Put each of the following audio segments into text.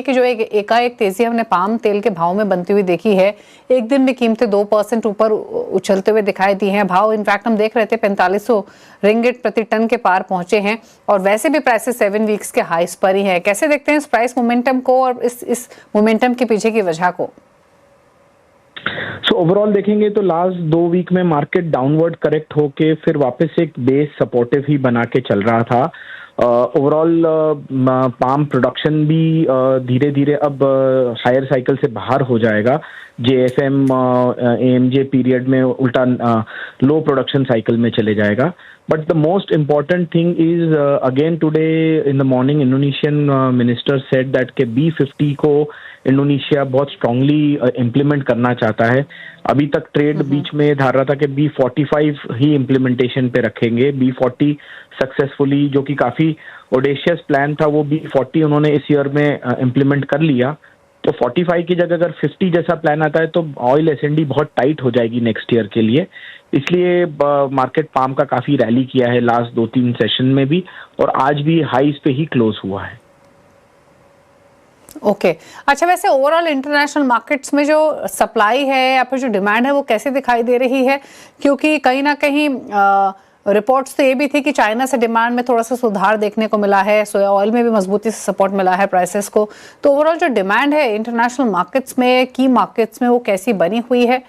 कि जो एकाएक तेजी हमने पाम तेल के भाव में बनती हुई देखी है, एक दिन में कीमतें 2% ऊपर उछलते हुए दिखाई दी हैं। भाव इनफैक्ट हम देख रहे थे 4500 रिंगिट प्रति टन के पार पहुंचे हैं और वैसे भी प्राइसेस 7 वीक्स के हाईस पर ही है। कैसे देखते हैं इस प्राइस मोमेंटम को और इस मोमेंटम के पीछे की वजह को? ओवरऑल देखेंगे तो लास्ट 2 वीक में मार्केट डाउनवर्ड करेक्ट होके फिर वापस एक बेस सपोर्टिव ही बना के चल रहा था। ओवरऑल पाम प्रोडक्शन भी धीरे धीरे अब हायर साइकिल से बाहर हो जाएगा। जेएफएम एएमजे पीरियड में उल्टा लो प्रोडक्शन साइकिल में चले जाएगा। But the most important thing is again today in the morning Indonesian minister said that के B50 को इंडोनेशिया बहुत स्ट्रांगली इम्प्लीमेंट करना चाहता है। अभी तक ट्रेड बीच में धार रहा था कि B45 ही इम्प्लीमेंटेशन पे रखेंगे। B40 सक्सेसफुली, जो कि काफी ऑडेशियस प्लान था, वो B40 उन्होंने इस ईयर में इम्प्लीमेंट कर लिया। तो 45 की जगह अगर 50 जैसा प्लान आता है तो ऑयल एसएनडी बहुत टाइट हो जाएगी नेक्स्ट ईयर के लिए। इसलिए मार्केट पाम का काफी रैली किया है लास्ट 2-3 सेशन में भी, और आज भी हाईज पे ही क्लोज हुआ है। ओके अच्छा, वैसे ओवरऑल इंटरनेशनल मार्केट्स में जो सप्लाई है या फिर जो डिमांड है वो कैसे दिखाई दे रही है? क्योंकि कहीं ना कहीं रिपोर्ट्स तो ये भी थी कि चाइना से डिमांड में थोड़ा सा सुधार देखने को मिला है, सोया ऑयल में भी मजबूती से सपोर्ट मिला है प्राइसेस को। तो ओवरऑल जो डिमांड है इंटरनेशनल मार्केट्स में, की मार्केट्स में, वो कैसी बनी हुई है?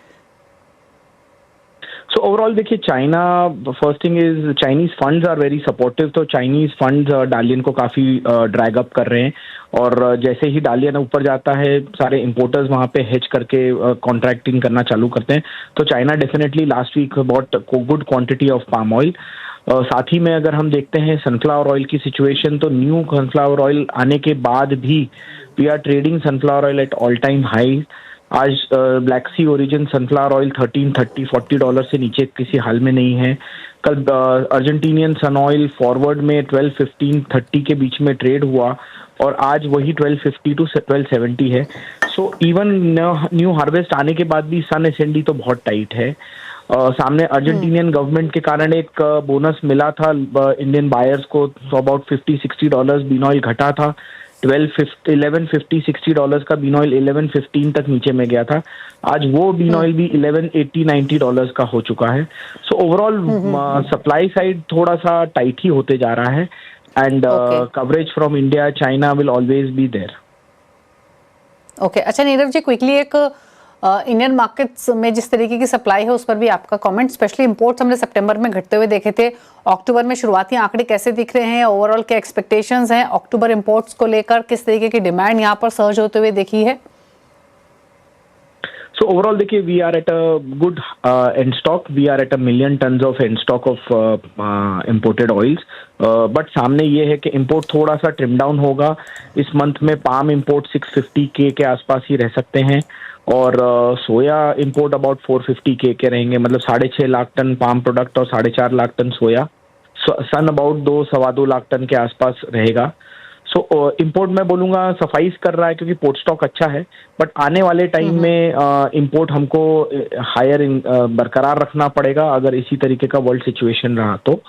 सो ओवरऑल देखिए, China, first thing is Chinese funds are very supportive. तो चाइनीज फंड्स डालियन को काफी ड्रैग अप कर रहे हैं, और जैसे ही डालियन ऊपर जाता है सारे इंपोर्टर्स वहां पे हेज करके कॉन्ट्रैक्टिंग करना चालू करते हैं। तो China definitely last week bought good quantity of palm oil. साथ ही में अगर हम देखते हैं सनफ्लावर ऑयल की सिचुएशन, तो न्यू सनफ्लावर ऑयल आने के बाद भी we are trading sunflower oil at all time high. आज Black Sea origin sunflower oil $13-40 से नीचे किसी हाल में नहीं है। कल अर्जेंटीनियन सन ऑयल फॉरवर्ड में 12-15-30 के बीच में ट्रेड हुआ, और आज वही 1250 to 1270 है। सो इवन न्यू हार्वेस्ट आने के बाद भी सन एसएनडी तो बहुत टाइट है। सामने अर्जेंटीनियन गवर्नमेंट के कारण एक बोनस मिला था इंडियन बायर्स को, तो अबाउट $50-60 बीन ऑयल घटा था। $1150-60 का बीन ऑयल 1115 तक नीचे में गया था। आज वो बीन ऑयल भी $1180-90 का हो चुका है। सो ओवरऑल सप्लाई साइड थोड़ा सा टाइट ही होते जा रहा है, and coverage from India China will always be there. Okay अच्छा नीरव जी, क्विकली एक इंडियन मार्केट्स में जिस तरीके की सप्लाई है उस पर भी आपका कमेंट। स्पेशली इंपोर्ट्स हमने सितंबर में घटते हुए देखे थे, अक्टूबर में शुरुआती आंकड़े कैसे दिख रहे हैं? ओवरऑल क्या एक्सपेक्टेशंस हैं अक्टूबर इंपोर्ट्स को लेकर? किस तरीके की डिमांड यहां पर सर्ज होते हुए देखी है? So overall देखिए, we are at a good end stock. We are at 1 million tons of end stock of imported oils. But सामने ये है कि import थोड़ा सा ट्रिम डाउन होगा। इस मंथ में पाम import 650K के आसपास ही रह सकते हैं, और सोया import अबाउट 450K के रहेंगे। मतलब 6.5 लाख टन पाम प्रोडक्ट और 4.5 lakh ton soya. Sun about 2-2.25 lakh ton के आसपास रहेगा। सो इंपोर्ट मैं बोलूँगा सफाइस कर रहा है, क्योंकि पोर्ट स्टॉक अच्छा है। बट आने वाले टाइम में इंपोर्ट हमको हायर बरकरार रखना पड़ेगा। अगर इसी तरीके का वर्ल्ड सिचुएशन रहा तो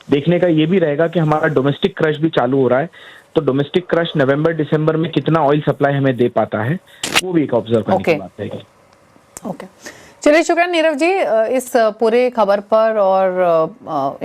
देखने का ये भी रहेगा कि हमारा डोमेस्टिक क्रश भी चालू हो रहा है। तो डोमेस्टिक क्रश नवंबर-दिसंबर में कितना ऑयल सप्लाई हमें दे पाता है, वो भी एक ऑब्जर्व करने की बात है। ओके चलिए, शुक्रिया नीरव जी इस पूरे खबर पर। और